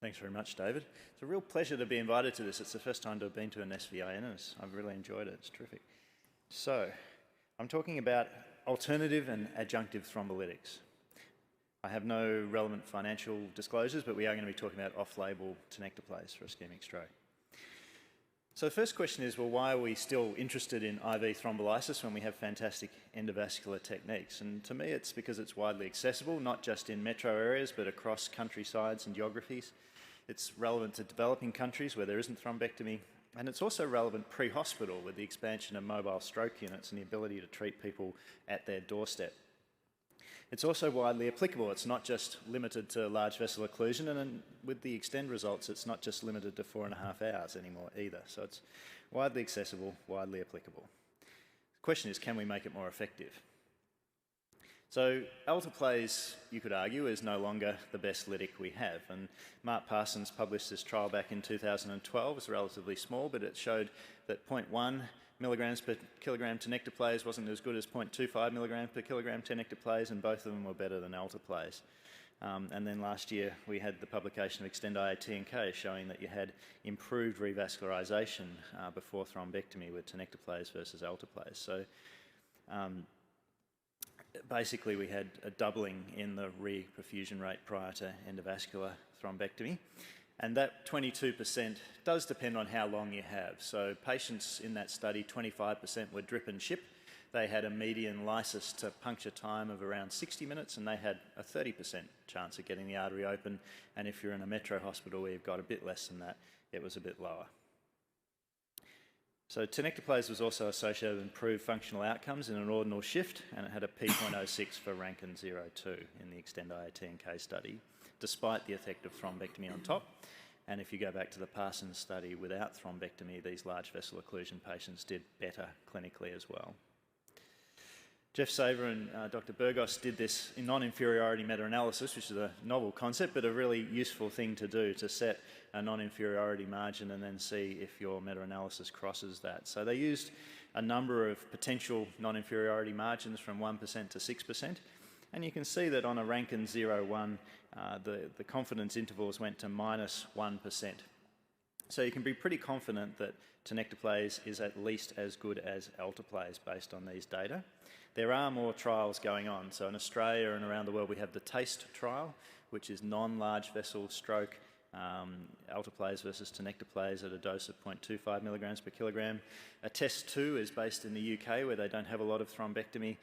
Thanks very much, David. It's a real pleasure to be invited to this. It's the first time to have been to an SVIN, and I've really enjoyed it. It's terrific. So, I'm talking about alternative and adjunctive thrombolytics. I have no relevant financial disclosures, but we are going to be talking about off-label tenecteplase for ischemic stroke. So the first question is, well, why are we still interested in IV thrombolysis when we have fantastic endovascular techniques? And to me, it's because it's widely accessible, not just in metro areas, but across countrysides and geographies. It's relevant to developing countries where there isn't thrombectomy, and it's also relevant pre-hospital with the expansion of mobile stroke units and the ability to treat people at their doorstep. It's also widely applicable. It's not just limited to large vessel occlusion, and then with the extend results, it's not just limited to 4.5 hours anymore either. So it's widely accessible, widely applicable. The question is, can we make it more effective? So alteplase, you could argue, is no longer the best lytic we have. And Mark Parsons published this trial back in 2012. It's relatively small, but it showed that 0.1 milligrams per kilogram tenecteplase wasn't as good as 0.25 milligrams per kilogram tenecteplase, and both of them were better than alteplase. And then last year we had the publication of Extend IAT&K showing that you had improved revascularization before thrombectomy with tenecteplase versus alteplase. So basically we had a doubling in the reperfusion rate prior to endovascular thrombectomy. And that 22% does depend on how long you have. So patients in that study, 25% were drip and ship. They had a median lysis to puncture time of around 60 minutes, and they had a 30% chance of getting the artery open. And if you're in a metro hospital where you've got a bit less than that, it was a bit lower. So tenecteplase was also associated with improved functional outcomes in an ordinal shift, and it had a p.06 for Rankin 02 in the Extend IAT&K study, despite the effect of thrombectomy on top. And if you go back to the Parsons study, without thrombectomy, these large vessel occlusion patients did better clinically as well. Jeff Saver and Dr. Burgos did this in non-inferiority meta-analysis, which is a novel concept, but a really useful thing to do, to set a non-inferiority margin and then see if your meta-analysis crosses that. So they used a number of potential non-inferiority margins from 1% to 6%. And you can see that on a Rankin 01, the confidence intervals went to -1%. So you can be pretty confident that tenecteplase is at least as good as alteplase based on these data. There are more trials going on. So in Australia and around the world, we have the TASTE trial, which is non-large vessel stroke, alteplase versus tenecteplase at a dose of 0.25 milligrams per kilogram. A test 2 is based in the UK, where they don't have a lot of thrombectomy,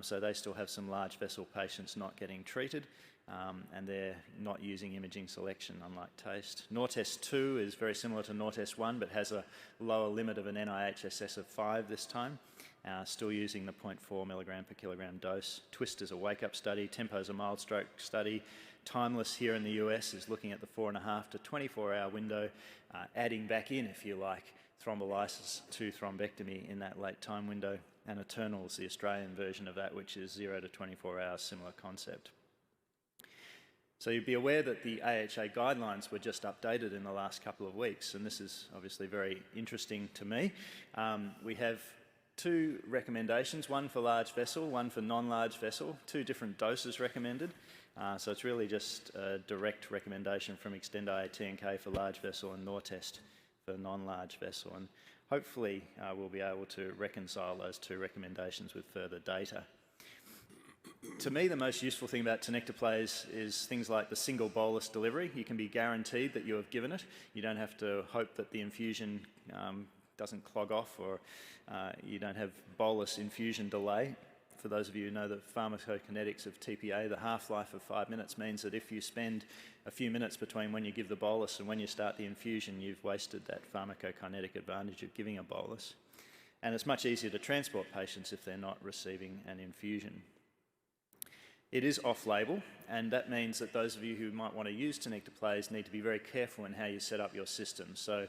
so they still have some large vessel patients not getting treated, and they're not using imaging selection, unlike TASTE. NORTEST 2 is very similar to NORTEST 1, but has a lower limit of an NIHSS of 5 this time, still using the 0.4 milligram per kilogram dose. TWIST is a wake-up study. TEMPO is a mild stroke study. Timeless here in the US is looking at the 4.5 to 24-hour window, adding back in, if you like, thrombolysis to thrombectomy in that late time window. And Eternal is the Australian version of that, which is 0 to 24 hours, similar concept. So you'd be aware that the AHA guidelines were just updated in the last couple of weeks, and this is obviously very interesting to me. We have 2 recommendations, one for large vessel, one for non-large vessel, 2 different doses recommended. So it's really just a direct recommendation from Extend IAT&K for large vessel and NORTEST for non-large vessel. And hopefully we'll be able to reconcile those 2 recommendations with further data. To me, the most useful thing about tenecteplase is things like the single bolus delivery. You can be guaranteed that you have given it. You don't have to hope that the infusion doesn't clog off, or you don't have bolus infusion delay. For those of you who know the pharmacokinetics of tPA, the half-life of 5 minutes means that if you spend a few minutes between when you give the bolus and when you start the infusion, you've wasted that pharmacokinetic advantage of giving a bolus. And it's much easier to transport patients if they're not receiving an infusion. It is off-label, and that means that those of you who might want to use tenecteplase need to be very careful in how you set up your system. So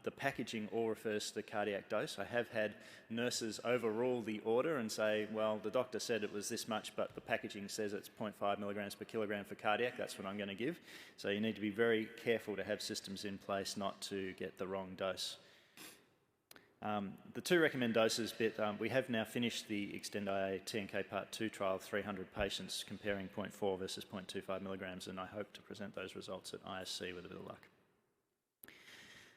the packaging all refers to the cardiac dose. I have had nurses overrule the order and say, well, the doctor said it was this much, but the packaging says it's 0.5 milligrams per kilogram for cardiac. That's what I'm going to give. So you need to be very careful to have systems in place not to get the wrong dose. The two recommend doses bit, we have now finished the Extend-IA TNK Part 2 trial of 300 patients comparing 0.4 versus 0.25 milligrams, and I hope to present those results at ISC with a bit of luck.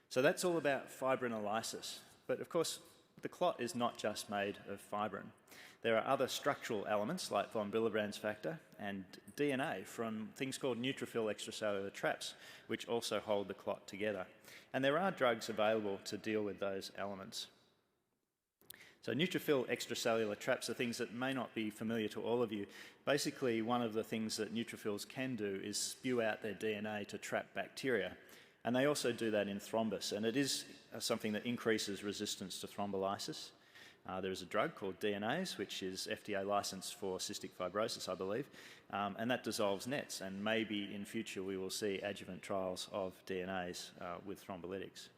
So that's all about fibrinolysis. But of course, the clot is not just made of fibrin. There are other structural elements like von Willebrand's factor and DNA from things called neutrophil extracellular traps, which also hold the clot together. And there are drugs available to deal with those elements. So neutrophil extracellular traps are things that may not be familiar to all of you. Basically, one of the things that neutrophils can do is spew out their DNA to trap bacteria. And they also do that in thrombus, and it is something that increases resistance to thrombolysis. There is a drug called DNase, which is FDA licensed for cystic fibrosis, I believe, and that dissolves nets, and maybe in future we will see adjuvant trials of DNase with thrombolytics.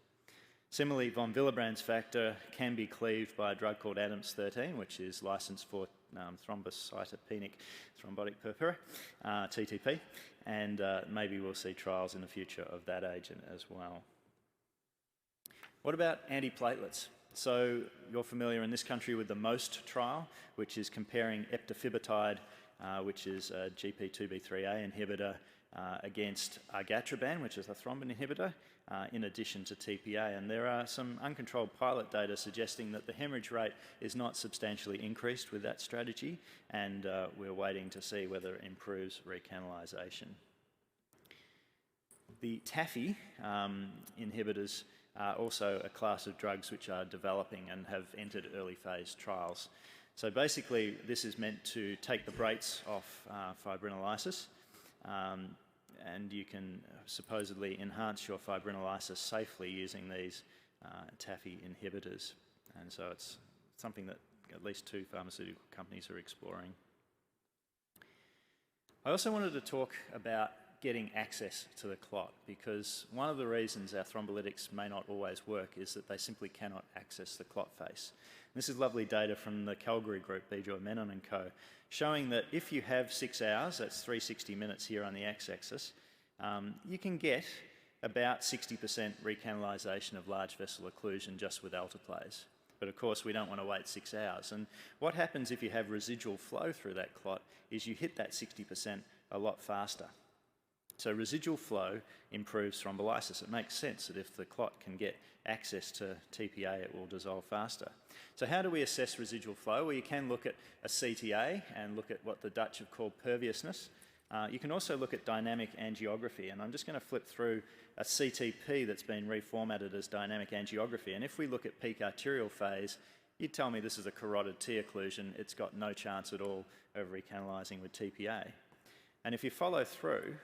Similarly, von Willebrand's factor can be cleaved by a drug called ADAMTS13, which is licensed for thrombocytopenic thrombotic purpura, TTP, and maybe we'll see trials in the future of that agent as well. What about antiplatelets? So you're familiar in this country with the MOST trial, which is comparing eptifibatide, which is a GP2B3A inhibitor, against argatroban, which is a thrombin inhibitor, in addition to tPA. And there are some uncontrolled pilot data suggesting that the hemorrhage rate is not substantially increased with that strategy, and we're waiting to see whether it improves recanalization. The TAFI inhibitors are also a class of drugs which are developing and have entered early phase trials. So basically, this is meant to take the brakes off fibrinolysis, and you can supposedly enhance your fibrinolysis safely using these TAFI inhibitors. And so it's something that at least 2 pharmaceutical companies are exploring. I also wanted to talk about getting access to the clot, because one of the reasons our thrombolytics may not always work is that they simply cannot access the clot face. And this is lovely data from the Calgary group, Bijoy Menon and co, showing that if you have 6 hours, that's 360 minutes here on the x-axis, you can get about 60% recanalization of large vessel occlusion just with alteplase. But of course, we don't want to wait 6 hours. And what happens if you have residual flow through that clot is you hit that 60% a lot faster. So residual flow improves thrombolysis. It makes sense that if the clot can get access to tPA, it will dissolve faster. So how do we assess residual flow? Well, you can look at a CTA and look at what the Dutch have called perviousness. You can also look at dynamic angiography, and I'm just going to flip through a CTP that's been reformatted as dynamic angiography. And if we look at peak arterial phase, you'd tell me this is a carotid T occlusion. It's got no chance at all of recanalizing with tPA. And if you follow through,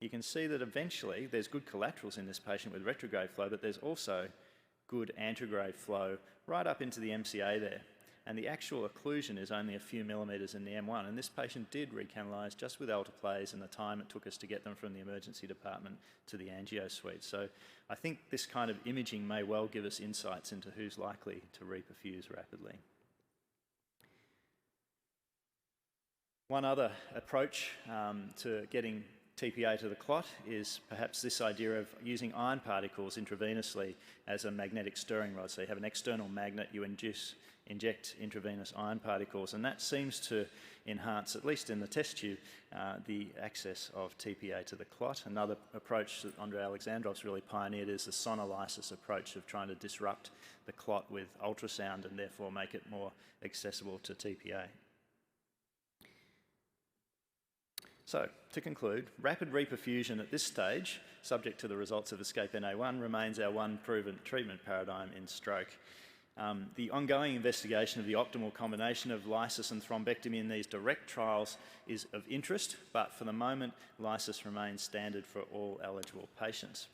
you can see that eventually there's good collaterals in this patient with retrograde flow, but there's also good antegrade flow right up into the MCA there. And the actual occlusion is only a few millimetres in the M1, and this patient did recanalize just with alteplase in the time it took us to get them from the emergency department to the angio suite. So I think this kind of imaging may well give us insights into who's likely to reperfuse rapidly. One other approach to getting tPA to the clot is perhaps this idea of using iron particles intravenously as a magnetic stirring rod. So you have an external magnet, you inject intravenous iron particles, and that seems to enhance, at least in the test tube, the access of tPA to the clot. Another approach that Andrei Alexandrov's really pioneered is the sonolysis approach of trying to disrupt the clot with ultrasound and therefore make it more accessible to tPA. So, to conclude, rapid reperfusion at this stage, subject to the results of ESCAPE-NA1, remains our one proven treatment paradigm in stroke. The ongoing investigation of the optimal combination of lysis and thrombectomy in these direct trials is of interest, but for the moment, lysis remains standard for all eligible patients.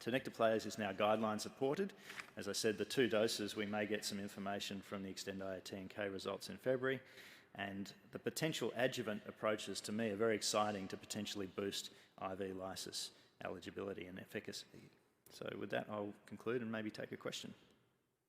Tenecteplase is now guideline supported. As I said, the 2 doses, we may get some information from the Extend-IA TNK results in February. And the potential adjuvant approaches to me are very exciting to potentially boost IV lysis eligibility and efficacy. So with that, I'll conclude and maybe take a question.